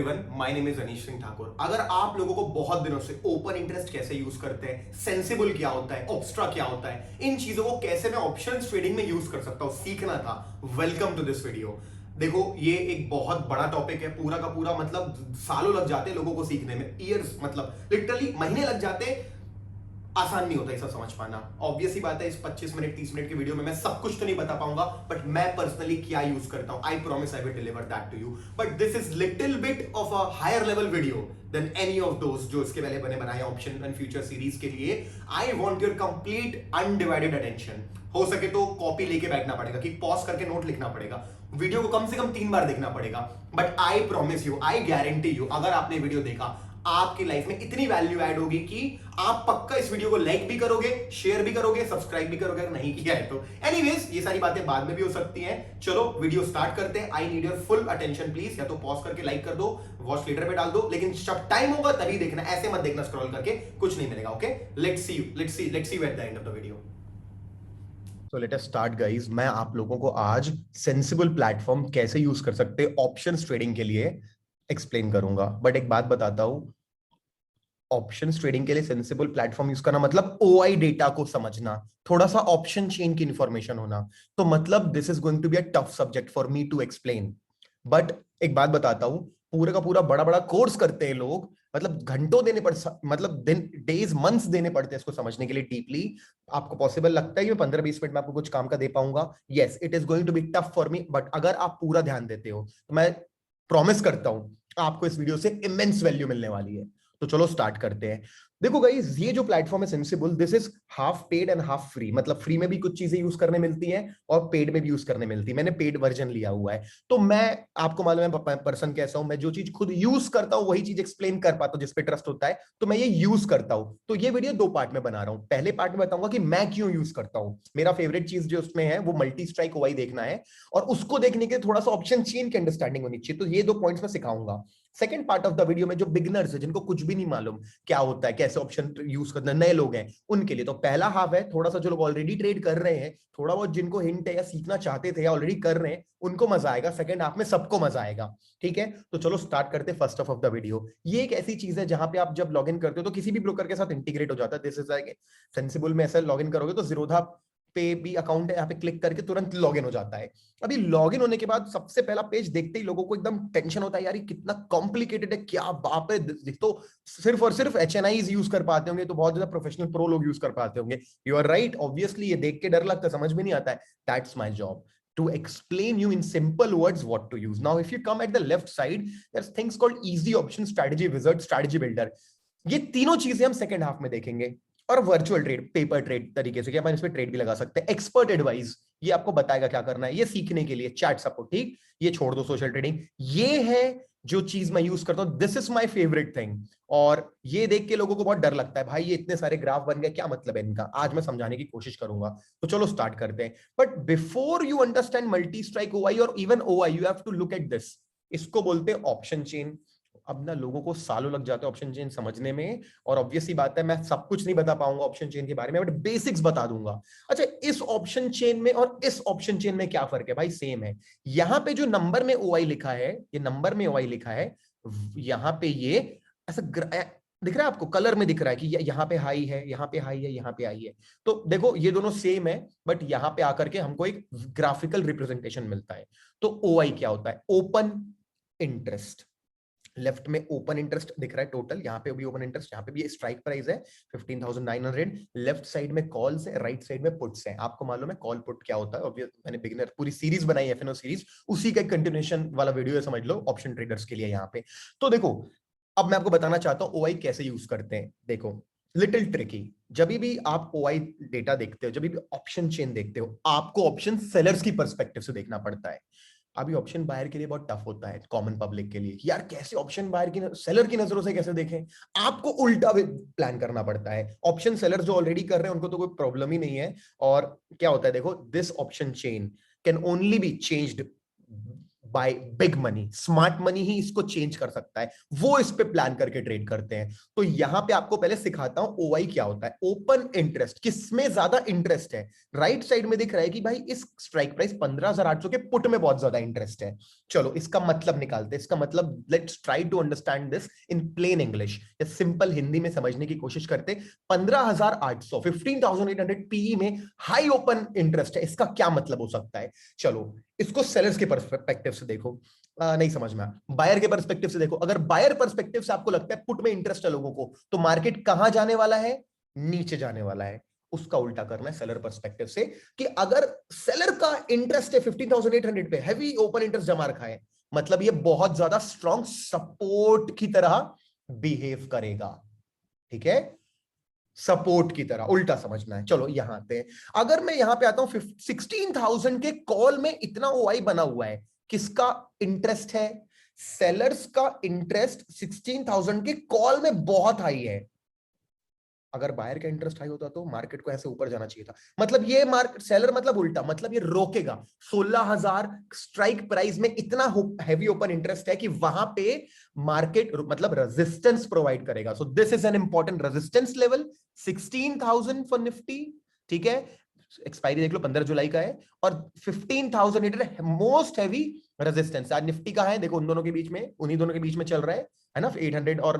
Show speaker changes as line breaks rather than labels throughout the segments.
Everyone, my name is Anish Singh Thakur. अगर आप लोगों को बहुत दिनों से ओपन इंटरेस्ट कैसे यूज करते हैं, सेंसिबल क्या होता है, ऑब्स्ट्रा क्या होता है, इन चीजों को कैसे मैं ऑप्शंस ट्रेडिंग में यूज कर सकता हूं, सीखना था, वेलकम टू दिस वीडियो। देखो, ये एक बहुत बड़ा टॉपिक है, पूरा का पूरा मतलब सालों लग जाते हैं लोगों को सीखने में, ईयर्स मतलब लिटरली महीने लग जाते हैं। आसान नहीं होता ये सब समझ पाना। ऑब्वियस ही बात है, इस 25 मिनट 30 मिनट के वीडियो में मैं सब कुछ तो नहीं बता पाऊंगा, बट मैं पर्सनली क्या यूज करता हूं, I promise I will deliver that to you. But this is little bit of a higher level video then any of those जो इसके पहले बने बनाए ऑप्शन एंड फ्यूचर सीरीज के लिए। I want your complete undivided attention. हो सके तो कॉपी लेके बैठना पड़ेगा, कि पॉज करके नोट लिखना पड़ेगा, वीडियो को कम से कम 3 बार देखना पड़ेगा। But I promise you, I guarantee you, अगर आपने वीडियो देखा, आपकी लाइफ में इतनी वैल्यू ऐड होगी कि आप पक्का इस वीडियो को लाइक भी करोगे, शेयर भी करोगे, सब्सक्राइब भी करोगे अगर नहीं किया है तो। एनीवेज, ये सारी बातें बाद में भी हो सकती हैं। चलो वीडियो स्टार्ट करते हैं। I need your full attention please. या तो पॉज करके लाइक कर दो, वॉच लीडर पे डाल दो, लेकिन जब टाइम होगा तभी देखना, ऐसे मत देखना स्क्रॉल करके, कुछ नहीं मिलेगा। Okay, let's see you at the end of the video. तो लेट अस स्टार्ट गाइस। मैं आप लोगों को आज सेंसिबल प्लेटफॉर्म कैसे यूज कर सकते हैं ऑप्शंस ट्रेडिंग के लिए एक्सप्लेन करूंगा। बट एक बात बताता हूं, ऑप्शंस ट्रेडिंग के लिए सेंसिबल प्लेटफॉर्म यूज करना मतलब ओआई डेटा को समझना, थोड़ा सा ऑप्शन चेन की इंफॉर्मेशन होना। तो मतलब this is going to be a tough subject for me to explain. But एक बात बताता हूं, पूरे का पूरा बड़ा बड़ा कोर्स करते हैं लोग, मतलब घंटों देने पड़, मतलब दिन डेज मंथ्स देने पड़ते हैं इसको समझने के लिए डीपली। आपको पॉसिबल लगता है कि मैं 15-20 मिनट में आपको कुछ काम का दे पाऊंगा? Yes, it is going to be tough for me, but अगर आप पूरा ध्यान देते हो तो मैं प्रॉमिस करता हूं आपको इस वीडियो से इमेंस वैल्यू मिलने वाली है। तो चलो स्टार्ट करते हैं। देखो गाइस, ये जो प्लेटफॉर्म है sensible, this is half paid and half free. मतलब फ्री में भी कुछ चीजें यूज करने मिलती हैं और पेड में भी यूज करने मिलती है। मैंने पेड वर्जन लिया हुआ है, तो मैं, आपको मालूम है पर्सन कैसा हूं मैं, जो चीज खुद यूज करता हूं वही चीज एक्सप्लेन कर पाता हूं, जिस पे ट्रस्ट होता है, तो मैं ये यूज करता हूं। तो ये वीडियो 2 पार्ट में बना रहा हूं। पहले पार्ट में बताऊंगा कि मैं क्यों यूज करता हूं। मेरा फेवरेट चीज जो उसमें है वो मल्टी स्ट्राइक ओवाई देखना है, और उसको देखने के लिए थोड़ा सा ऑप्शन चेन की अंडरस्टैंडिंग होनी चाहिए। तो ये 2 पॉइंट्स में सिखाऊंगा। Second part of the video में जो बिगनर्स है, जिनको कुछ भी नहीं मालूम क्या होता है, कैसे ऑप्शन यूज करना, नए लोग हैं उनके लिए, तो पहला हाफ है थोड़ा सा जो लोग ऑलरेडी ट्रेड कर रहे हैं, थोड़ा बहुत जिनको हिंट है या सीखना चाहते थे या ऑलरेडी कर रहे हैं, उनको मजा आएगा। सेकंड हाफ में सबको मजा आएगा। ठीक है, तो चलो स्टार्ट करते हैं first half of the video. ये एक ऐसी चीज है जहां पे आप जब लॉग इन करते हो तो किसी भी ब्रोकर के साथ इंटीग्रेट हो जाता है। दिस इज लाइक सेंसिबल में ऐसा लॉग इन करोगे तो जीरोधा पे भी अकाउंट है, यहाँ पे क्लिक करके तुरंत लॉग इन हो जाता है। अभी लॉग इन होने के बाद सबसे पहला पेज देखते ही लोगों को एकदम टेंशन होता है, यार ये कितना कॉम्प्लिकेटेड है, क्या बाप है। तो सिर्फ और सिर्फ एचएनआईज यूज कर पाते होंगे, तो बहुत ज्यादा प्रोफेशनल प्रो लोग यूज कर पाते होंगे। यू आर राइट, ऑब्वियसली ये देख के डर लगता है, समझ में नहीं आता है। That's my job, to explain you in simple words what to use. Now if you come at the left side, there's things called easy option, strategy wizard, strategy builder. ये तीनों चीजें हम सेकंड हाफ में देखेंगे। और virtual trade, paper trade तरीके से, कि अपन इसमें ट्रेड भी लगा सकते हैं। एक्सपर्ट एडवाइस, ये आपको बताएगा क्या करना है, ये सीखने के लिए चैट सपोर्ट। ठीक, ये छोड़ दो सोशल ट्रेडिंग। ये है जो चीज मैं यूज करता हूं, this is my favourite thing. और ये देख के लोगों को बहुत डर लगता है, भाई ये इतने सारे ग्राफ बन गए, क्या मतलब है इनका। आज मैं समझाने की कोशिश करूंगा। तो चलो स्टार्ट करते हैं। But before you understand multi strike OI और even OI, you have to look at this. इसको बोलते हैं ऑप्शन चेन। अब ना लोगों को सालों लग जाते हैं ऑप्शन चेन समझने में, और ऑब्वियसली बात है मैं सब कुछ नहीं बता पाऊंगा ऑप्शन चेन के बारे में, बट बेसिक्स बता दूंगा। अच्छा, इस ऑप्शन चेन में और इस ऑप्शन चेन में क्या फर्क है? भाई सेम है। यहां पे जो नंबर में ओआई लिखा है, ये नंबर में ओआई लिखा है, यहां पे ये ऐसा दिख रहा है आपको, कलर में दिख रहा है कि यहाँ पे हाई है, यहाँ पे हाई है, यहाँ पे हाई है। तो देखो ये दोनों सेम है, बट यहां पे आकर के हमको एक ग्राफिकल रिप्रेजेंटेशन मिलता है। तो ओआई क्या होता है? Open interest. लेफ्ट में ओपन इंटरेस्ट दिख रहा है टोटल, यहाँ पे भी ओपन इंटरेस्ट, यहाँ पे भी स्ट्राइक प्राइस है 15,900। लेफ्ट साइड में कॉल्स है, राइट साइड में पुट्स है। आपको मालूम है कॉल पुट क्या होता है? मैंने बिगिनर पूरी सीरीज बनाई, एफएनओ सीरीज, उसी का कंटिन्यूएशन वाला वीडियो है, समझ लो, ऑप्शन ट्रेडर्स के लिए यहाँ पे। तो देखो, अब मैं आपको बताना चाहता हूँ ओआई कैसे यूज करते हैं। देखो, लिटिल ट्रिकी। जब भी आप ओआई डेटा देखते हो, जब भी ऑप्शन चेन देखते हो, आपको ऑप्शन सेलर्स की पर्सपेक्टिव से देखना पड़ता है। अभी ऑप्शन बायर के लिए बहुत टफ होता है, कॉमन पब्लिक के लिए, यार कैसे ऑप्शन बायर की सेलर की नजरों से कैसे देखें। आपको उल्टा प्लान करना पड़ता है। ऑप्शन सेलर जो ऑलरेडी कर रहे हैं उनको तो कोई प्रॉब्लम ही नहीं है। और क्या होता है देखो, this option chain can only be changed by big money, smart money ही इसको चेंज कर सकता है, वो इस पे प्लान करके ट्रेड करते हैं। तो यहां पे आपको पहले सिखाता हूं ओआई क्या होता है। ओपन इंटरेस्ट, किसमें ज्यादा इंटरेस्ट है? राइट साइड में दिख रहा है कि भाई इस स्ट्राइक प्राइस 15,800 के पुट में बहुत ज्यादा इंटरेस्ट है। चलो इसका मतलब निकालते हैं। इसका मतलब let's try to understand this in plain English, या सिंपल हिंदी में समझने की कोशिश करते। 15,800 15,800 पीई में हाई ओपन इंटरेस्ट है, इसका क्या मतलब हो सकता है? चलो इसको सेलर्स के पर्सपेक्टिव से देखो। नहीं समझ में, बायर के पर्सपेक्टिव से देखो। अगर बायर पर्सपेक्टिव से आपको लगता है पुट में इंटरेस्ट है लोगों को, तो मार्केट कहां जाने वाला है? नीचे जाने वाला है। उसका उल्टा करना है सेलर पर्सपेक्टिव से, कि अगर सेलर का इंटरेस्ट है 15,800 पे, हैवी ओपन इंटरेस्ट जमा रखा है, मतलब ये बहुत ज्यादा स्ट्रॉन्ग सपोर्ट की तरह बिहेव करेगा। ठीक है, सपोर्ट की तरह, उल्टा समझना है। चलो यहां पे अगर मैं यहां पे आता हूं 16,000 के कॉल में इतना ओआई बना हुआ है, किसका इंटरेस्ट है? सेलर्स का इंटरेस्ट 16,000 के कॉल में बहुत हाई है। अगर बायर का इंटरेस्ट हाई होता तो मार्केट को ऐसे ऊपर जाना चाहिए था। मतलब ये मार्केट सेलर मतलब उल्टा, मतलब ये रोकेगा। 16,000 स्ट्राइक प्राइस में इतना हैवी ओपन इंटरेस्ट है कि वहां पे मार्केट मतलब रेजिस्टेंस प्रोवाइड करेगा। So this is an important resistance level 16,000 for Nifty. ठीक है, एक्सपायरी देख लो 15 जुलाई का है, और 15,000 मोस्ट हैवी रेजिस्टेंस आज निफ्टी का है। देखो उन दोनों के बीच में, उन्हीं दोनों के बीच में चल रहा है ना, 800 और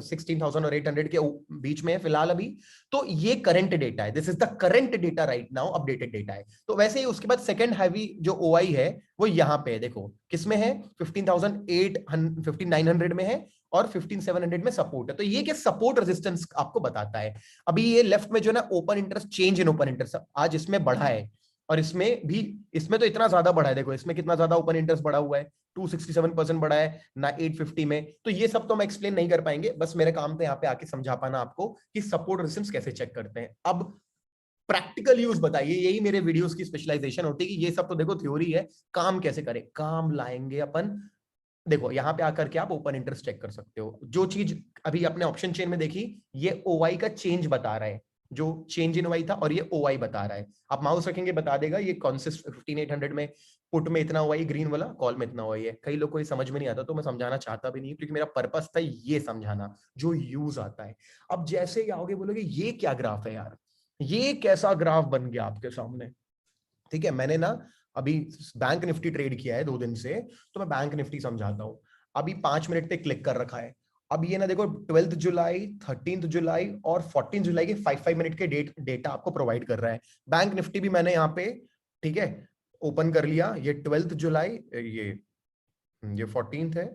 16,000 और 800 के बीच में है फिलहाल अभी। तो ये करंट डेटा है, this is the current data right now, updated data है। तो वैसे ही उसके बाद सेकंड हैवी जो ओआई है वो यहां पे है, देखो किसमें है? 15,900 में है, और 15,700 में सपोर्ट है। तो ये क्या सपोर्ट रेजिस्टेंस आपको बताता है। अभी ये लेफ्ट में जो है ना open interest, change in open interest आज इसमें बढ़ा है, और इसमें भी, इसमें तो इतना ज्यादा बढ़ा है, देखो इसमें कितना ज्यादा ओपन इंटरेस्ट बढ़ा हुआ है, 267% बढ़ा है ना 850 में। तो ये सब तो हम एक्सप्लेन नहीं कर पाएंगे, बस मेरे काम तो यहाँ पे आके समझा पाना आपको कि सपोर्ट रेजिस्टेंस कैसे चेक करते हैं। अब प्रैक्टिकल यूज बताइए, यही मेरे वीडियोस की स्पेशलाइजेशन होती है कि ये सब तो देखो थ्योरी है, काम कैसे करें? काम लाएंगे अपन। देखो यहां पे आकर के आप ओपन इंटरेस्ट चेक कर सकते हो। जो चीज अभी अपने ऑप्शन चेन में देखी, ये ओवाई का चेंज बता रहा है, जो चेंज इन ओवाई था, और ये ओवाई बता रहा है। आप माउस रखेंगे बता देगा ये कौन से 15,800 में पुट में इतना ओवाई ग्रीन वाला, कॉल में इतना ओवाई है। कई लोग को ये समझ में नहीं आता, तो मैं समझाना चाहता भी नहीं, क्योंकि मेरा पर्पस था ये समझाना जो यूज आता है। अब जैसे ही आओगे बोलोगे ये क्या ग्राफ है यार, ये कैसा ग्राफ बन गया आपके सामने? ठीक है, मैंने ना अभी बैंक निफ्टी ट्रेड किया है 2 दिन से, तो मैं बैंक निफ्टी समझाता हूं। अभी 5 मिनट पे क्लिक कर रखा है। अब ये ना देखो 12 जुलाई, 13 जुलाई और 14 जुलाई के 5-5 मिनट के डेटा आपको प्रोवाइड कर रहा है। बैंक निफ्टी भी मैंने यहाँ पे, ठीक है, ओपन कर लिया। ये 12 जुलाई, ये 14 है,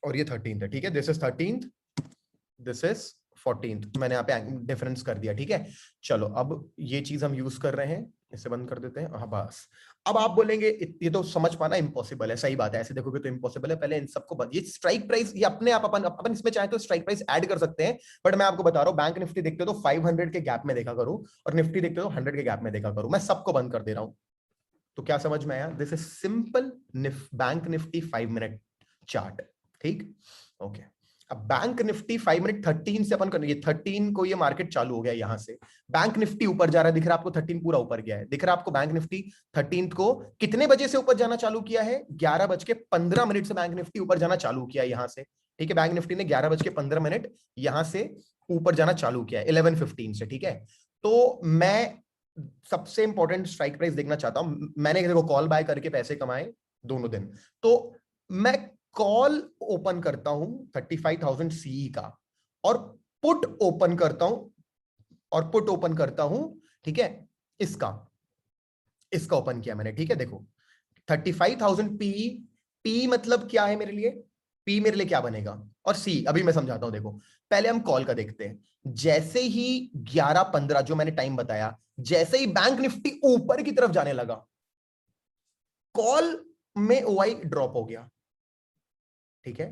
और ये 13 है। ठीक है, दिस इज 13, दिस इज 14, मैंने यहाँ पे डिफरेंस कर दिया। ठीक है, चलो अब ये चीज हम यूज कर रहे हैं, इसे बंद कर देते हैं। हाँ बस। अब आप बोलेंगे ये तो समझ पाना इम्पॉसिबल है। सही बात है, ऐसे देखोगे तो इम्पॉसिबल है। पहले इन सबको ये स्ट्राइक प्राइस, ये अपने आप अपन इसमें चाहे तो स्ट्राइक प्राइस ऐड कर सकते हैं, बट मैं आपको बता रहा हूँ बैंक निफ्टी देखते हो तो 500 के गैप में देखा करो, और निफ्टी देखते हो 100 के गैप में देखा करो। मैं सबको बंद कर दे रहा हूँ। तो क्या समझ में आया? This is simple bank Nifty 5 minute chart. ठीक, ओके। अब बैंक निफ्टी 5 मिनट 13 से अपन ये 13 को, ये मार्केट चालू हो गया यहां से, बैंक निफ्टी ऊपर जा रहा है, दिख रहा है आपको 13 पूरा ऊपर गया है, दिख रहा है आपको बैंक निफ्टी 13 को कितने बजे से ऊपर जाना चालू किया है? 11:15 से बैंक निफ्टी ऊपर जाना चालू किया है यहां से। ठीक है, बैंक निफ्टी ने 11:15 यहां से ऊपर जाना चालू किया है 11:15 से। ठीक है, तो मैं सबसे इंपॉर्टेंट स्ट्राइक प्राइस देखना चाहता हूं। मैंने देखो कॉल बाय करके पैसे कमाए दोनों दिन, तो मैं कॉल ओपन करता हूं 35,000 सीई का, और पुट ओपन करता हूं, ठीक है, इसका इसका ओपन किया मैंने। ठीक है, देखो 35,000 पी, पी मतलब क्या है मेरे लिए? पी मेरे लिए क्या बनेगा? और सी अभी मैं समझाता हूं। देखो पहले हम कॉल का देखते हैं। जैसे ही 11:15 जो मैंने टाइम बताया, जैसे ही बैंक निफ्टी ऊपर की तरफ जाने लगा, कॉल में ओआई ड्रॉप हो गया। ठीक है,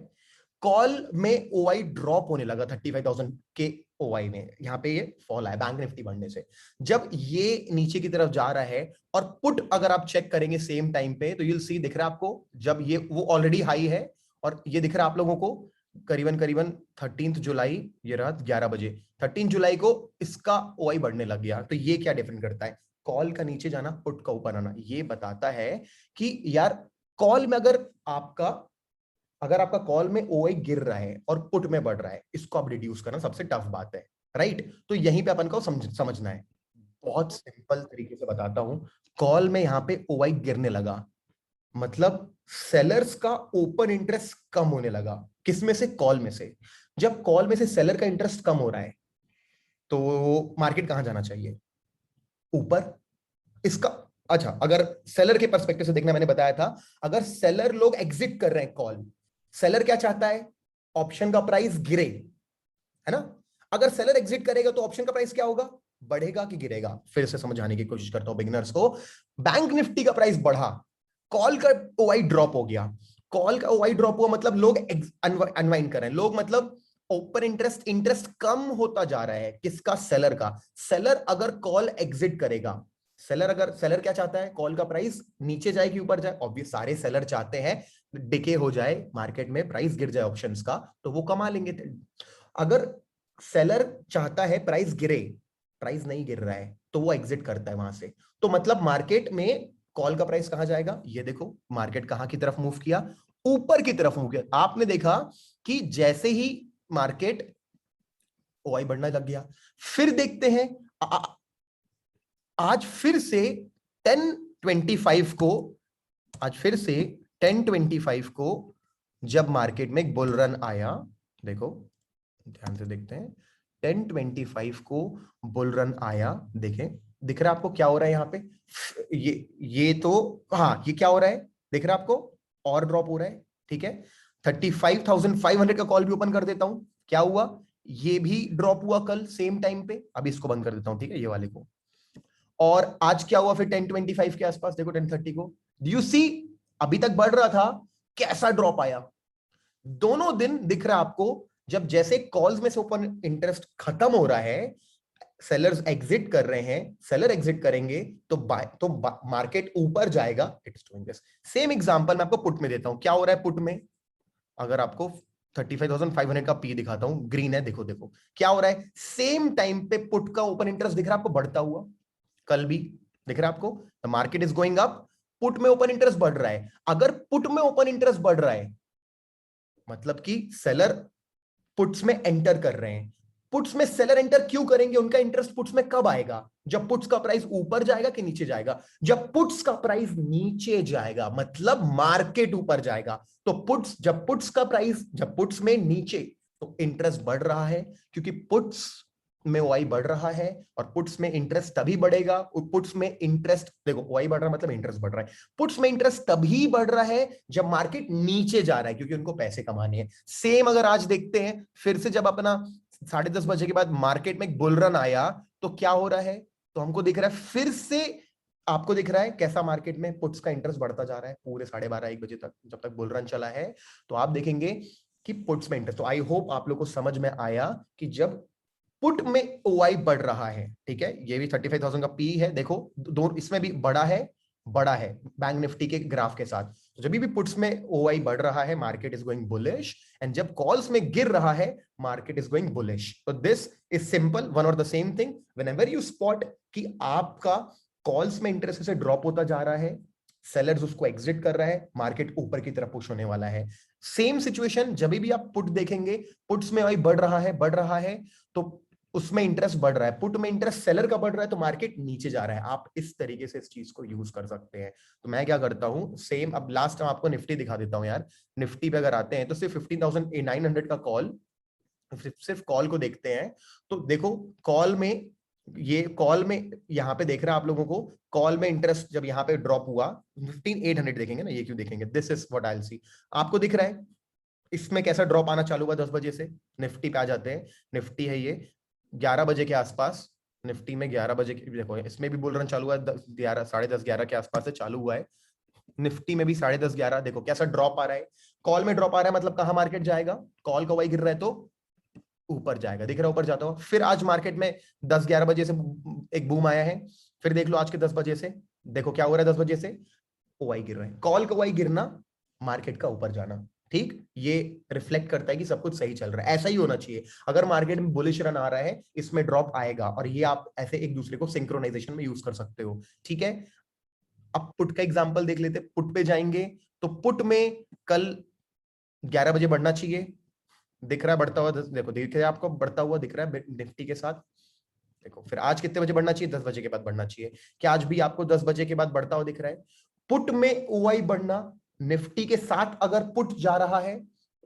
कॉल में ओआई ड्रॉप होने लगा 35,000 के ओआई में, यहां पे ये फॉल आया बैंक निफ्टी बढ़ने से। जब ये नीचे की तरफ जा रहा है, और पुट अगर आप चेक करेंगे सेम टाइम पे, तो यूल सी दिख रहा है आपको, जब ये वो ऑलरेडी हाई है, और ये दिख रहा है आप लोगों को करीबन करीबन 13 जुलाई, ये रात 11 बजे 13 जुलाई को इसका ओआई बढ़ने लग गया। तो ये क्या डिफरेंट करता है?
कॉल का नीचे जाना, पुट का ऊपर आना, ये बताता है कि यार कॉल में अगर आपका कॉल में ओआई गिर रहा है और पुट में बढ़ रहा है, इसको आप रिड्यूस करना सबसे टफ बात है, राइट? तो यहीं पे अपन को समझना है। बहुत सिंपल तरीके से बताता हूं। कॉल में यहां पे ओआई गिरने लगा, मतलब सेलर्स का ओपन इंटरेस्ट कम होने लगा। किसमें से? कॉल में से। जब कॉल में से सेलर का इंटरेस्ट कम हो रहा है तो मार्केट कहां जाना चाहिए? ऊपर। इसका अच्छा, अगर सेलर के पर्सपेक्टिव से देखना, मैंने बताया था अगर सेलर लोग एग्जिट कर रहे हैं कॉल, सेलर क्या चाहता है? ऑप्शन का प्राइस गिरे, है ना? अगर सेलर एग्जिट करेगा तो ऑप्शन का प्राइस क्या होगा? बढ़ेगा कि गिरेगा? फिर से समझाने की कोशिश करता हूं बिगिनर्स को। बैंक निफ्टी का प्राइस बढ़ा, कॉल का ओआई ड्रॉप हो गया। कॉल का ओआई ड्रॉप हुआ मतलब लोग अनवाइंड कर रहे हैं, लोग मतलब ओपन इंटरेस्ट कम होता जा रहा है। किसका? सेलर का। सेलर अगर कॉल एग्जिट करेगा, सेलर क्या चाहता है? कॉल का प्राइस नीचे जाए कि ऊपर जाए? ऑब्वियस, सारे सेलर चाहते हैं डिके हो जाए मार्केट में, प्राइस गिर जाए ऑप्शंस का, तो वो कमा लेंगे। अगर सेलर चाहता है प्राइस गिरे, प्राइस नहीं गिर रहा है, तो वो एग्जिट करता है वहां से। तो मतलब मार्केट में कॉल का प्राइस कहां जाएगा? ये देखो मार्केट कहां की तरफ मूव किया? ऊपर की तरफ मूव किया। आपने देखा कि जैसे ही मार्केट ओआई बढ़ने लग गया, फिर देखते हैं आज फिर से 1025 को, आज फिर से 1025 को जब मार्केट में एक बुल रन आया, देखो ध्यान से देखते हैं, 1025 को बुल रन आया। देखें, दिख रहा है आपको क्या हो रहा है यहाँ पे? ये तो, हाँ, ये क्या हो रहा है दिख रहा है आपको? और ड्रॉप हो रहा है, ठीक है। 35,500 का कॉल भी ओपन कर देता हूं, क्या हुआ? ये भी ड्रॉप हुआ कल सेम टाइम पे। अब इसको बंद कर देता हूं, ठीक है, ये वाले को। और आज क्या हुआ फिर 1025 के आसपास? देखो 1030 को, डू यू सी? अभी तक बढ़ रहा था, कैसा ड्रॉप आया। दोनों दिन दिख रहा है आपको, जब जैसे कॉल्स में से ओपन इंटरेस्ट खत्म हो रहा है, सेलर्स एग्जिट कर रहे हैं, सेलर एग्जिट करेंगे तो मार्केट ऊपर जाएगा। It's doing this. Same example मैं आपको पुट में देता हूं। क्या हो रहा है पुट में? अगर आपको 35,500 का पी दिखाता हूं, ग्रीन है, देखो देखो क्या हो रहा है। सेम टाइम पे पुट का ओपन इंटरेस्ट दिख रहा है आपको बढ़ता हुआ, कल भी दिख रहा है आपको। The market is going up, put में ओपन इंटरेस्ट बढ़ रहा है। अगर पुट में ओपन इंटरेस्ट बढ़ रहा है मतलब कि सेलर पुट्स में एंटर कर रहे हैं। पुट्स में सेलर एंटर क्यों करेंगे? उनका इंटरेस्ट पुट्स में कब आएगा? जब पुट्स का प्राइस ऊपर जाएगा कि नीचे जाएगा? जब पुट्स का प्राइस नीचे जाएगा मतलब मार्केट ऊपर जाएगा। तो पुट्स, जब पुट्स में नीचे, तो इंटरेस्ट बढ़ रहा है, क्योंकि पुट्स में ओआई बढ़ रहा है और पुट्स में इंटरेस्ट तभी बढ़ेगा। पुट्स में इंटरेस्ट, देखो ओआई बढ़ रहा है मतलब इंटरेस्ट बढ़ रहा है। पुट्स में इंटरेस्ट तभी बढ़ रहा है जब मार्केट नीचे जा रहा है, क्योंकि उनको पैसे कमाने हैं। सेम अगर आज देखते हैं फिर से, जब अपना 10:30 बजे के बाद मार्केट में एक बुल रन आया, तो क्या हो रहा है? तो हमको दिख रहा है फिर से, आपको दिख रहा है कैसा मार्केट में पुट्स का इंटरेस्ट बढ़ता जा रहा है पूरे 12:30-1 बजे तक, जब तक बुल रन चला है। तो आप देखेंगे कि पुट्स में इंटरेस्ट, तो आई होप आप लोग को समझ में आया कि जब पुट में ओआई बढ़ रहा है, ठीक है, ये भी 35,000 का पी है, देखो दो, इसमें भी बड़ा है बैंक निफ्टी के ग्राफ के साथ। तो जब भी पुट्स में ओआई बढ़ रहा है, market is going bullish, and जब कॉल्स में गिर रहा है, मार्केट इज गोइंग बुलिश। तो दिस इज सिंपल, वन और the same thing. Whenever you spot कि आपका कॉल्स में इंटरेस्ट से ड्रॉप होता जा रहा है, सेलर्स उसको एग्जिट कर रहा है, मार्केट ऊपर की तरफ पुश होने वाला है। सेम सिचुएशन जब भी आप पुट देखेंगे, पुट्स में ओआई बढ़ रहा है तो उसमें इंटरेस्ट बढ़ रहा है, पुट में इंटरेस्ट सेलर का बढ़ रहा है तो मार्केट नीचे जा रहा है। आप इस तरीके से इस चीज को यूज कर सकते हैं। तो मैं क्या करता हूं, सेम अब लास्ट टाइम आपको निफ्टी दिखा देता हूं यार। निफ्टी पे अगर आते हैं तो सिर्फ 15,900 का कॉल, सिर्फ कॉल को देखते हैं। तो देखो कॉल में, ये कॉल में यहाँ पे देख रहा है आप लोगों को, कॉल में इंटरेस्ट जब यहाँ पे ड्रॉप हुआ, 15,800 देखेंगे ना, ये क्यों देखेंगे, this is what I will सी। आपको दिख रहा है इसमें कैसा ड्रॉप आना चालू हुआ 10 बजे से। निफ्टी पे आ जाते हैं, निफ्टी है ये 11 बजे के आसपास, निफ्टी में 11 बजे के, देखो इसमें भी बुल रन चालू हुआ है, 11, 10:30, 11 के आसपास से चालू हुआ है। निफ्टी में भी 10:30, 11, देखो कैसा ड्रॉप आ रहा है। कॉल में ड्रॉप आ रहा है मतलब कहां मार्केट जाएगा? कॉल का वाई गिर रहा है तो ऊपर जाएगा, दिख रहा है ऊपर जाता हुआ। फिर आज मार्केट में 10-11 बजे से एक बूम आया है, फिर देख लो आज के 10 बजे से, देखो क्या हो रहा है 10 बजे से, ओवाई गिर रहा है। कॉल का वाई गिरना, मार्केट का ऊपर जाना, ठीक, ये रिफ्लेक्ट करता है कि सब कुछ सही चल रहा है, ऐसा ही होना चाहिए। अगर मार्केट में बुलिश रन आ रहा है, इसमें ड्रॉप आएगा, और ये आप ऐसे एक दूसरे को सिंक्रोनाइजेशन में यूज कर सकते हो। ठीक है, अब पुट का एग्जांपल देख लेते, पुट पे जाएंगे तो पुट में कल 11 बजे बढ़ना चाहिए, दिख रहा है बढ़ता हुआ, देखो दिख रहा है आपको, बढ़ता हुआ दिख रहा है निफ्टी के साथ। देखो फिर आज कितने बजे बढ़ना चाहिए, 10 बजे के बाद बढ़ना चाहिए। क्या आज भी आपको 10 बजे के बाद बढ़ता हुआ दिख रहा है? पुट में ओआई बढ़ना, निफ्टी के साथ अगर पुट जा रहा है,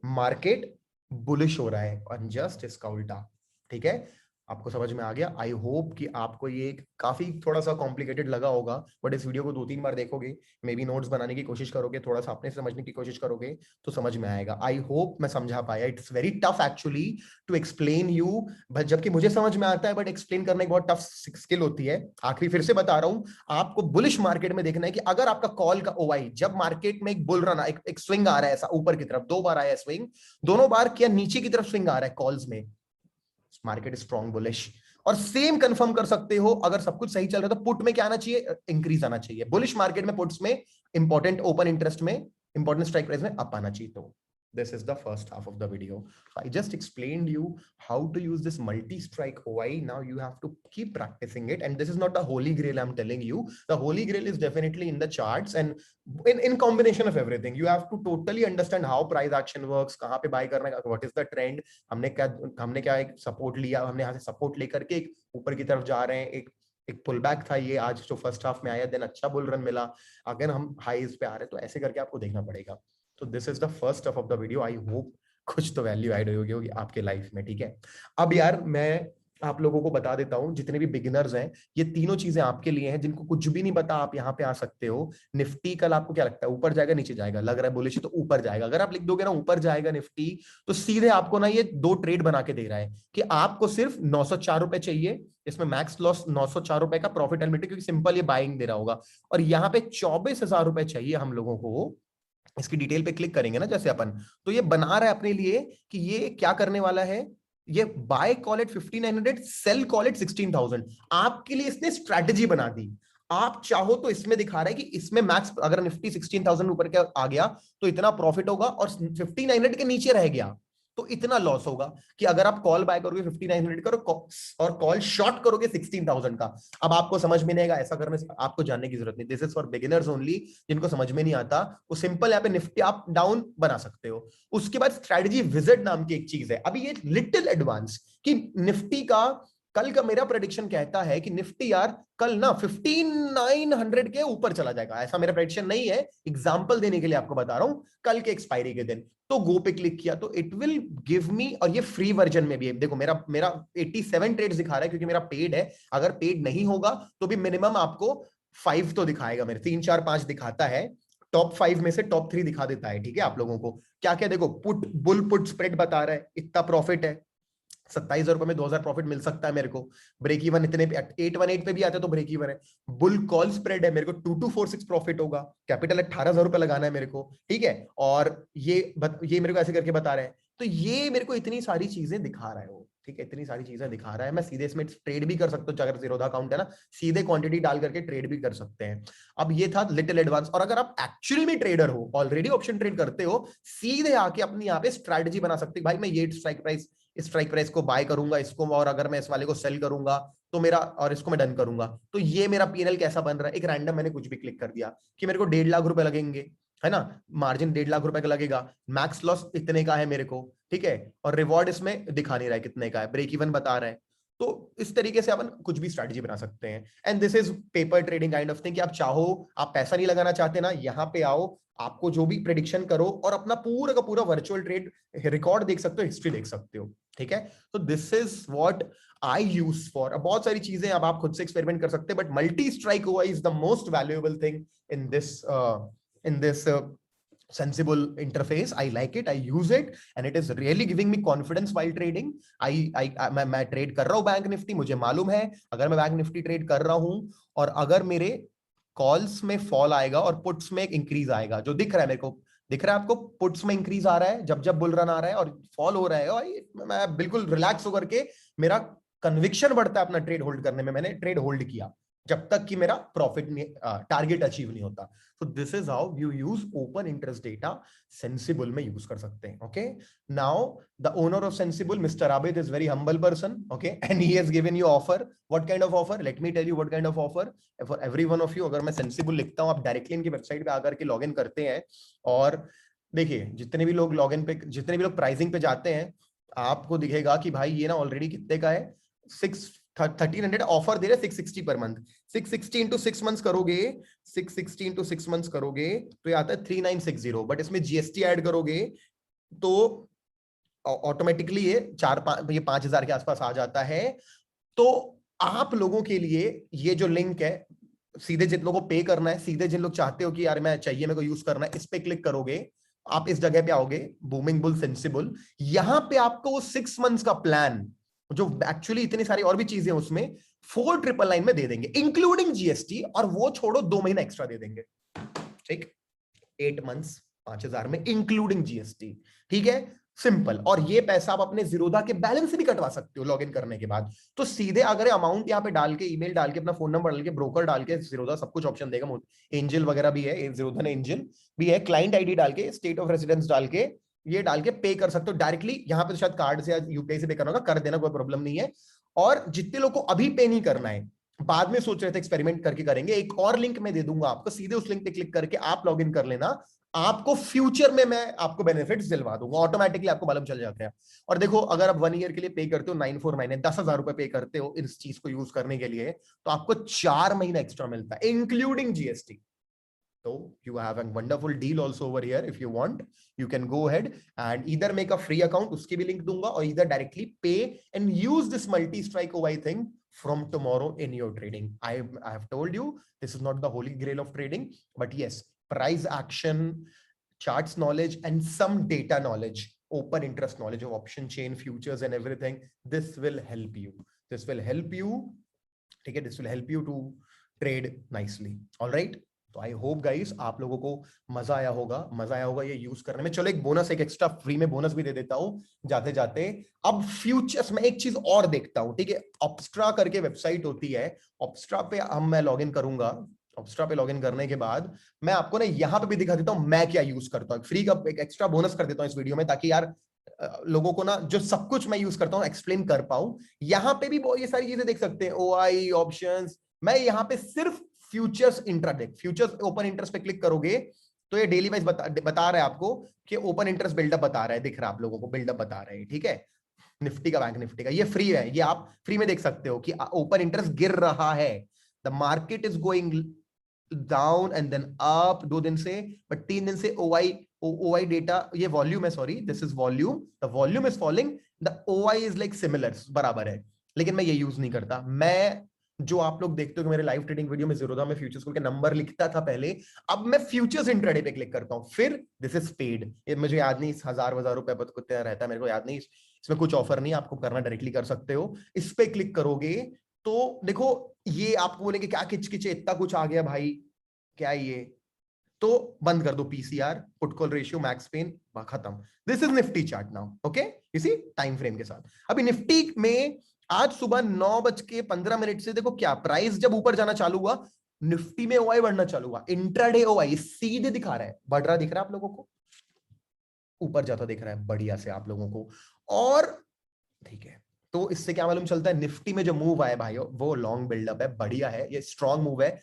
मार्केट बुलिश हो रहा है, और जस्ट इसका उल्टा। ठीक है, आपको समझ में आ गया? आई होप कि आपको ये काफी थोड़ा सा कॉम्प्लिकेटेड लगा होगा, बट इस वीडियो को 2-3 बार देखोगे, मे बी नोट्स बनाने की कोशिश करोगे, थोड़ा सा अपने समझने की कोशिश करोगे, तो समझ में आएगा। आई होप मैं समझा पाया। It's very tough actually to explain you, जबकि मुझे समझ में आता है, बट एक्सप्लेन करने की बहुत टफ स्किल होती है। आखिरी फिर से बता रहा हूं, आपको बुलिश मार्केट में देखना है कि अगर आपका कॉल का ओवाई, जब मार्केट में एक बुल रन, एक स्विंग आ रहा है ऐसा ऊपर की तरफ, 2 बार आया है स्विंग, दोनों बार क्या नीचे की तरफ स्विंग आ रहा है कॉल्स में, मार्केट स्ट्रॉन्ग बुलिश। और सेम कंफर्म कर सकते हो, अगर सब कुछ सही चल रहा है तो पुट में क्या आना चाहिए, इंक्रीज आना चाहिए। बुलिश मार्केट में पुट्स में इंपॉर्टेंट ओपन इंटरेस्ट में, इंपॉर्टेंट स्ट्राइक प्राइस में अप आना चाहिए। तो this is the first half of the video. So I just explained you how to use this multi-strike OI. Now you have to keep practicing it, and this is not a holy grail I'm telling you. The holy grail is definitely in the charts and in combination of everything. You have to totally understand how price action works, कहाँ पे buy करना है, what is the trend, हमने क्या एक support लिया, हमने यहाँ से सपोर्ट लेकर के एक ऊपर की तरफ जा रहे हैं, एक पुल बैक था ये आज जो फर्स्ट हाफ में आया, देन अच्छा बुल रन मिला, अगर हम हाईज पे आ रहे हैं, तो ऐसे करके आपको देखना पड़ेगा। तो this is the first of the video. I hope कुछ तो वैल्यू ऐड होगी आपके लाइफ में। ठीक है, अब यार मैं आप लोगों को बता देता हूं, जितने भी बिगिनर्स हैं, ये तीनों चीजें आपके लिए हैं। जिनको कुछ भी नहीं पता, आप यहाँ पे आ सकते हो। निफ्टी कल आपको क्या लगता है, ऊपर जाएगा नीचे जाएगा? लग रहा है बुलिश तो ऊपर जाएगा। अगर आप लिख दोगे ना ऊपर जाएगा निफ्टी, तो सीधे आपको ना ये 2 ट्रेड बना के दे रहा है कि आपको सिर्फ 904 रुपए चाहिए, इसमें मैक्स लॉस 904 रुपए का प्रॉफिट एंड, क्योंकि सिंपल ये बाइंग दे रहा होगा, और यहाँ पे 24,000 रुपए चाहिए हम लोगों को। इसकी डिटेल पे क्लिक करेंगे ना जैसे अपन, तो ये बना रहा है अपने लिए कि ये क्या करने वाला है, ये buy call at 5900, sell call at 16,000। आपके लिए इसने स्ट्रैटेजी बना दी। आप चाहो तो इसमें दिखा रहा है कि इसमें मैक्स, अगर निफ्टी 16,000 ऊपर के आ गया तो इतना प्रॉफिट होगा, और 5900 के नीचे रह गया तो इतना लॉस होगा। कि अगर आप कॉल बाय करोगे 5900 का और कॉल शॉर्ट करोगे 16,000 का। अब आपको समझ में नहीं आएगा, ऐसा करने से आपको जानने की जरूरत नहीं, this is for beginners only. जिनको समझ में नहीं आता वो सिंपल यहाँ पे निफ्टी आप डाउन बना सकते हो। उसके बाद स्ट्रेटजी विजिट नाम की एक चीज है, अभी ये लिटिल एडवांस, कि निफ्टी का कल का मेरा प्रेडिक्शन कहता है कि निफ्टी यार कल ना 5900 के ऊपर चला जाएगा। ऐसा मेरा प्रेडिक्शन नहीं है, एग्जांपल देने के लिए आपको बता रहा हूं, कल के एक्सपायरी के दिन। तो गो पे क्लिक किया तो इट विल गिव मी, और ये फ्री वर्जन में भी है। देखो मेरा मेरा 87 ट्रेड्स दिखा रहा है क्योंकि मेरा पेड है। अगर पेड नहीं होगा तो भी मिनिमम आपको 5 तो दिखाएगा, मेरे 3 4 5 दिखाता है। टॉप 5 में से टॉप 3 दिखा देता है। ठीक है, आप लोगों को क्या क्या, देखो पुट, बुल पुट स्प्रेड बता रहा है, इतना प्रॉफिट है, 27,000 रुपए में 2,000 प्रॉफिट मिल सकता है मेरे को। ब्रेक इवन इतने पे 818 पे भी आते तो ब्रेक इवन है। बुल कॉल स्प्रेड है, मेरे को 2246 प्रॉफिट होगा। कैपिटल 18,000 रुपए लगाना है मेरे को। ठीक है, और ये मेरे को ऐसे करके बता रहे हैं। तो ये मेरे को इतनी सारी चीजें दिखा रहा है वो। ठीक है, इतनी सारी चीजें दिखा रहा है। मैं सीधे इसमें ट्रेड भी कर सकता हूँ, अगर जीरोधा अकाउंट है ना, सीधे क्वांटिटी डाल करके ट्रेड भी कर सकते हैं। अब ये था लिटिल एडवांस। और अगर आप एक्चुअली में ट्रेडर हो, ऑलरेडी ऑप्शन ट्रेड करते हो, सीधे आके अपनी यहाँ पे स्ट्रैटेजी बना सकते, भाई मैं ये स्ट्राइक प्राइस को बाय करूंगा इसको, और अगर मैं इस वाले को सेल करूंगा तो मेरा, और इसको मैं डन करूंगा, तो ये मेरा पीएनएल कैसा बन रहा है। एक रैंडम मैंने कुछ भी क्लिक कर दिया कि मेरे को 1.5 लाख रुपए लगेंगे, है ना, मार्जिन 1.5 लाख रुपए का लगेगा, मैक्स लॉस इतने का है मेरे को। ठीक है, और रिवॉर्ड इसमें दिखा नहीं रहा है कितने का है, ब्रेक इवन बता रहा है। तो इस तरीके से अपन कुछ भी स्ट्रैटेजी बना सकते हैं। And this is paper trading kind of thing, कि आप चाहो, आप पैसा नहीं लगाना चाहते ना, यहाँ पे आओ, आपको जो भी प्रेडिक्शन करो, और अपना पूरा का पूरा वर्चुअल ट्रेड रिकॉर्ड देख सकते हो, हिस्ट्री देख सकते हो। ठीक है, तो this is what I use for. बहुत सारी चीजें अब आप खुद से एक्सपेरिमेंट कर सकते हैं, but multi strike OI is the most valuable thing in this sensible interface. I like it, I use it, and it is really giving me confidence while trading. मैं ट्रेड कर रहा हूं बैंक निफ्टी, मुझे मालूम है अगर मैं bank Nifty trade कर रहा हूं, और अगर मेरे कॉल्स में फॉल आएगा और पुट्स में इंक्रीज आएगा, जो दिख रहा है मेरे को, दिख रहा है आपको, पुट्स में इंक्रीज आ रहा है जब जब बुल रन आ रहा है, और फॉल हो रहा है, और मैं बिल्कुल रिलैक्स होकर के, मेरा कन्विक्शन बढ़ता है अपना ट्रेड होल्ड करने में, मैंने ट्रेड होल्ड किया। जब तक कि मेरा प्रॉफिट टारगेट अचीव नहीं होता। तो this is how you use open interest data, Sensibull में यूज कर सकते हैं। Okay, now the owner of Sensibull, mister Abid, is very humble person, okay, and he has given you offer. What kind of offer? Let me tell you what kind of offer for every one of you. अगर मैं sensible लिखता हूं, आप directly इनकी website पे आकर के log in करते हैं, और देखिए जितने भी लोग लॉग इन पे, जितने भी लोग प्राइसिंग पे जाते हैं, आपको दिखेगा कि भाई ये ना ऑलरेडी कितने का है, 1300 ऑफर दे रहे, 660 पर मंथ। 660 इंटू 6 मंथ्स करोगे, 660 इंटू 6 मंथ्स करोगे तो ये आता है 3960, बट इसमें जीएसटी ऐड करोगे तो ऑटोमेटिकली ये 5,000 के आसपास आ जाता है। तो आप लोगों के लिए ये जो लिंक है, सीधे जिन लोगों को पे करना है, सीधे जिन लोग चाहते हो कि यार मैं चाहिए, मेरे को यूज करना है, इस पे क्लिक करोगे, आप इस जगह पे आओगे, बूमिंग बुल सेंसिबल। यहां पे आपको 6 मंथ्स का प्लान, जो एक्चुअली इतनी सारी और भी चीजें उसमें 4,999 में दे देंगे, इंक्लूडिंग जीएसटी, और वो छोड़ो 2 महीना एक्स्ट्रा दे देंगे। ठीक, 8 मंथ्स 5,000 में इंक्लूडिंग जीएसटी। ठीक है, सिंपल। और ये पैसा आप अपने जीरोधा के बैलेंस से भी कटवा सकते हो लॉगिन करने के बाद। तो सीधे अगर अमाउंट यहाँ पे डाल के, ईमेल डाल के, अपना फोन नंबर डाल के, ब्रोकर डाल के, जीरोधा सब कुछ ऑप्शन देगा। एंजल वगैरह भी है, जीरोधा ने एंजल भी है, क्लाइंट आईडी डाल के, स्टेट ऑफ रेसिडेंस डाल के, ये डाल के पे कर सकते हो डायरेक्टली। यहाँ पे तो शायद कार्ड से या यूपीआई से पे करना होगा, कर देना, कोई प्रॉब्लम नहीं है। और जितने लोग को अभी पे नहीं करना है, बाद में सोच रहे थे एक्सपेरिमेंट करके करेंगे, एक और लिंक मैं दे दूंगा आपको, सीधे उस लिंक पे क्लिक करके आप लॉग इन कर लेना। आपको फ्यूचर में मैं आपको बेनिफिट्स दिलवा दूंगा, ऑटोमेटिकली आपको मालूम चल जाते हैं। और देखो, अगर आप 1 ईयर के लिए पे करते हो 949, 10,000 रुपए पे करते हो इस चीज को यूज करने के लिए, तो आपको 4 महीना एक्स्ट्रा मिलता है including GST. So you have a wonderful deal also over here. If you want, you can go ahead and either make a free account, उसकी भी link दूंगा, और either directly pay and use this multi-strike OI thing from tomorrow in your trading. I have told you this is not the holy grail of trading, but yes, price action, charts knowledge, and some data knowledge, open interest knowledge of option chain, futures, and everything. This will help you. This will help you. Okay, this will help you to trade nicely. All right. तो I hope guys आप लोगों को मजा आया होगा ये use करने में। चलो एक बोनस, एक एक्स्ट्रा फ्री में बोनस भी दे देता हूं जाते जाते। अब फ्यूचर्स में एक चीज और देखता हूं, ठीक है, ऑप्स्ट्रा करके वेबसाइट होती है, ऑप्स्ट्रा पे मैं लॉग इन करूंगा। ऑप्स्ट्रा पे लॉग इन करने के बाद मैं आपको ना यहाँ पे भी दिखा देता हूँ मैं क्या यूज करता हूँ, फ्री का एक एक्स्ट्रा बोनस कर देता हूँ इस वीडियो में, ताकि यार लोगों को ना जो सब कुछ मैं यूज करता हूँ एक्सप्लेन कर पाऊं। यहाँ पे भी ये सारी चीजें देख सकते हैं, ओआई ऑप्शंस। मैं यहाँ पे सिर्फ futures intraday, futures open interest पे क्लिक करोगे तो ये डेली वाइज बता रहा है आपको कि ओपन इंटरेस्ट बिल्डअप बता रहा है, दिख रहा है आप लोगों को, बिल्डअप बता रहा है। ठीक है, निफ्टी का, बैंक निफ्टी का, ये फ्री है, ये आप फ्री में देख सकते हो कि ओपन इंटरेस्ट गिर रहा है, the market is going down and then up 2 दिन से, बट 3 दिन से ओआई डेटा, ये वॉल्यूम है, sorry this is volume, the volume is falling, the OI is like similar, बराबर है। लेकिन मैं ये यूज नहीं करता। मैं जो आप लोग देखते हो कि मेरे लाइव ट्रेडिंग वीडियो में जीरोधा में फ्यूचर्स के नंबर लिखता था पहले, अब मैं फ्यूचर्स इंट्राडे पे क्लिक करता हूं, फिर दिस इज पेड। ये मुझे याद नहीं, 1,000 रुपए कितना रहता है मेरे को याद नहीं, इसमें कुछ ऑफर नहीं, आपको करना डायरेक्टली कर सकते हो। इस पे क्लिक करोगे तो देखो ये आपको बोलेंगे क्या किचकिचे, इतना कुछ आ गया भाई, क्या ये, तो बंद कर दो PCR, put call ratio, max pain, खत्म। This is Nifty chart now, okay, इसी टाइम फ्रेम के साथ। अभी निफ्टी में आज सुबह 9:15 से देखो क्या प्राइस जब ऊपर जाना चालू हुआ, निफ्टी में ओआई बढ़ना चालू हुआ, इंट्राडे ओआई सीधे दिखा रहा है, बढ़ रहा दिख रहा है आप लोगों को, ऊपर जाता दिख रहा है बढ़िया से आप लोगों को। और ठीक है, तो इससे क्या मालूम चलता है, निफ्टी में जो मूव आया भाई वो लॉन्ग बिल्डअप है, बढ़िया है, ये स्ट्रॉन्ग मूव है,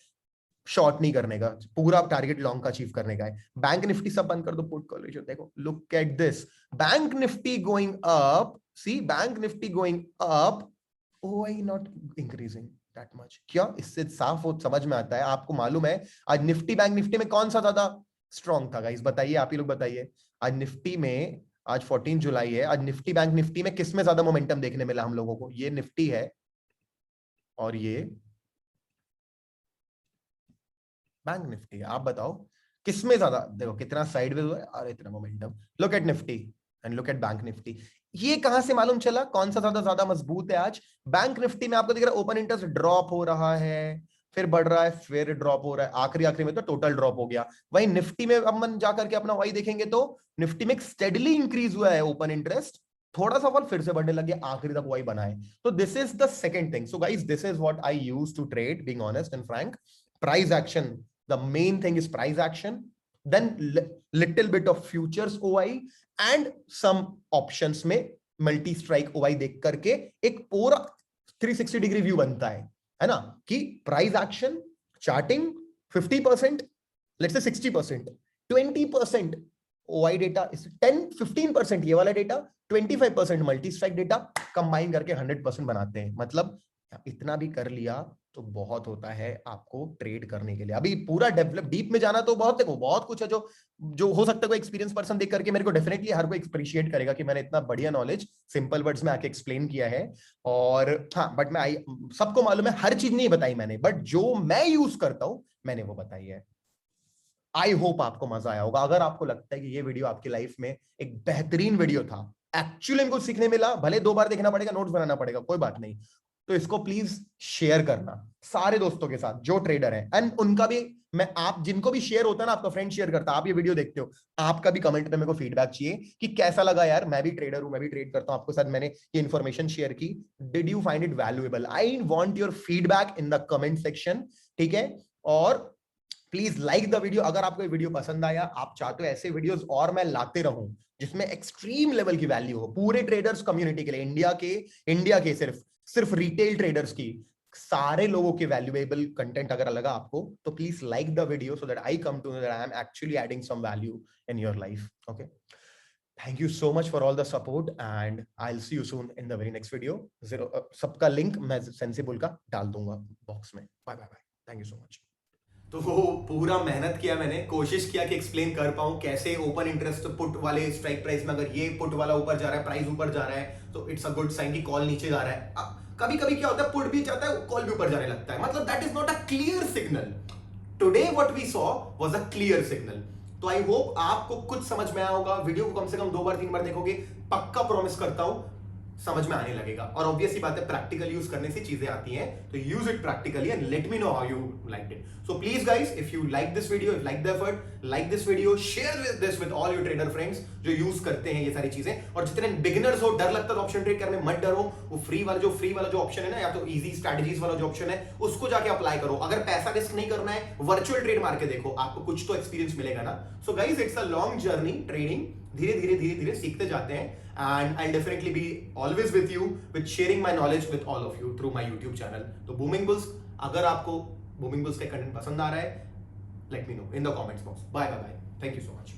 शॉर्ट नहीं करने का, पूरा टारगेट लॉन्ग का अचीव करने का है। बैंक निफ्टी सब बंद कर दो, पुट कॉल रेशियो देखो, look at this, bank Nifty going up, see bank Nifty going up, OI not increasing that much. क्या इससे साफ हो समझ में आता है, आपको मालूम है आज निफ्टी बैंक निफ्टी में कौन सा ज्यादा स्ट्रॉन्ग था गाइस, बताइए आप ही लोग बताइए। आज निफ्टी में, आज 14 जुलाई है, आज निफ्टी बैंक निफ्टी में किसमें ज्यादा मोमेंटम देखने मिला हम लोगों को, ये निफ्टी है और ये बैंक निफ्टी, आप बताओ किसमें ज्यादा, देखो कितना साइडवेज हुआ है और इतना momentum. Look at Nifty and look at bank Nifty, ये कहां से मालूम चला कौन सा ज्यादा मजबूत है आज। बैंक निफ्टी में आपको दिख रहा है ओपन इंटरेस्ट ड्रॉप हो रहा है, फिर बढ़ रहा है, फिर ड्रॉप हो रहा है, आखिरी में तो टोटल ड्रॉप हो गया। वही निफ्टी में अब मन जाकर के अपना वही देखेंगे तो निफ्टी में स्टेडली इंक्रीज हुआ है ओपन इंटरेस्ट, थोड़ा सा फॉल फिर से बढ़ने लगे, आखिरी तक वही बनाए। तो this is the second thing. So guys, this is what I use to trade, being honest and frank. Price action, the main thing is price action, then little bit of futures OI and some options में multi strike OI देख करके एक पूरा 360 degree view बनता है ना, कि price action, charting 50%, let's say 60%, 20% OI data, 10-15% ये वाला data, 25% multi strike data combine करके 100% बनाते हैं। मतलब इतना भी कर लिया तो बहुत होता है आपको ट्रेड करने के लिए। अभी पूरा डेवलप डीप में जाना तो बहुत, देखो बहुत कुछ है जो जो हो सकता है कोई एक्सपीरियंस पर्सन देख करके मेरे को डेफिनेटली हर कोई अप्रिशिएट करेगा कि मैंने इतना बढ़िया नॉलेज सिंपल वर्ड्स में आके एक्सप्लेन किया है। और हाँ, बट मैं सबको मालूम है हर चीज नहीं बताई मैंने, बट जो मैं यूज करता हूं मैंने वो बताई है। आई होप आपको मजा आया होगा। अगर आपको लगता है कि ये वीडियो आपकी लाइफ में एक बेहतरीन वीडियो था, एक्चुअली इनको सीखने मिला, भले 2 बार देखना पड़ेगा, नोट्स बनाना पड़ेगा, कोई बात नहीं, तो इसको प्लीज शेयर करना सारे दोस्तों के साथ जो ट्रेडर है। एंड उनका भी, मैं आप जिनको भी शेयर होता है ना, आपका फ्रेंड शेयर करता है, आप ये वीडियो देखते हो, आपका भी कमेंट में मेरे को फीडबैक चाहिए कि कैसा लगा यार, मैं भी ट्रेडर हूं, मैं भी ट्रेड करता हूं, आपके साथ मैंने ये इन्फॉर्मेशन शेयर की, did you find it valuable? I want your feedback in the comment section, ठीक है? और प्लीज लाइक द वीडियो अगर आपको ये वीडियो पसंद आया। आप चाहते हो ऐसे वीडियोस और मैं लाते रहूं जिसमें एक्सट्रीम लेवल की वैल्यू हो पूरे ट्रेडर्स कम्युनिटी के लिए, इंडिया के सिर्फ रिटेल ट्रेडर्स की, सारे लोगों के वैल्यूएबल कंटेंट अगर लगा आपको, तो please like the video so that I come to know that I am actually adding some value in your life. Okay, thank you so much for all the support and I will see you soon in the very next video. सबका link मैं Sensibull का डाल दूंगा box में। Bye bye bye, thank you so much.
तो वो पूरा मेहनत किया मैंने, कोशिश किया कि एक्सप्लेन कर पाऊं कैसे ओपन इंटरेस्ट पुट वाले स्ट्राइक प्राइस में अगर ये पुट वाला ऊपर जा रहा है, प्राइस ऊपर जा रहा है, तो इट्स अ गुड साइन कि कॉल नीचे जा रहा है। कभी कभी क्या होता है, पुट भी जाता है, कॉल भी ऊपर जाने लगता है, मतलब that is not a clear signal. Today what we saw was a clear signal. तो आई होप आपको कुछ समझ में आया होगा। वीडियो को कम से कम 2 बार 3 बार देखोगे, पक्का प्रॉमिस करता हूं समझ में आने लगेगा। और ऑब्वियस सी बात है, प्रैक्टिकल यूज करने से चीजें आती हैं, तो use it practically and let me know how you liked it. So please guys, if you like this video, if like the effort, like this video, share this with all your trader friends जो use करते हैं ये सारी चीजें। और जितने beginners हो, डर लगता है ऑप्शन ट्रेड करने, मत डरो। वो फ्री वाला जो ऑप्शन है ना, या तो इजी स्ट्रैटेजीज वाला जो ऑप्शन है, उसको जाके अप्लाई करो। अगर पैसा रिस्क नहीं करना है, वर्चुअल ट्रेड मार के देखो, आपको कुछ तो एक्सपीरियंस मिलेगा ना। So guys, it's a long journey trading, धीरे धीरे सीखते जाते हैं। And I'll definitely be always with you with sharing my knowledge with all of you through my YouTube channel. तो Booming Bulls, अगर आपको Booming Bulls का कंटेंट पसंद आ रहा है, let me know in the comments box. Bye bye bye. Thank you so much.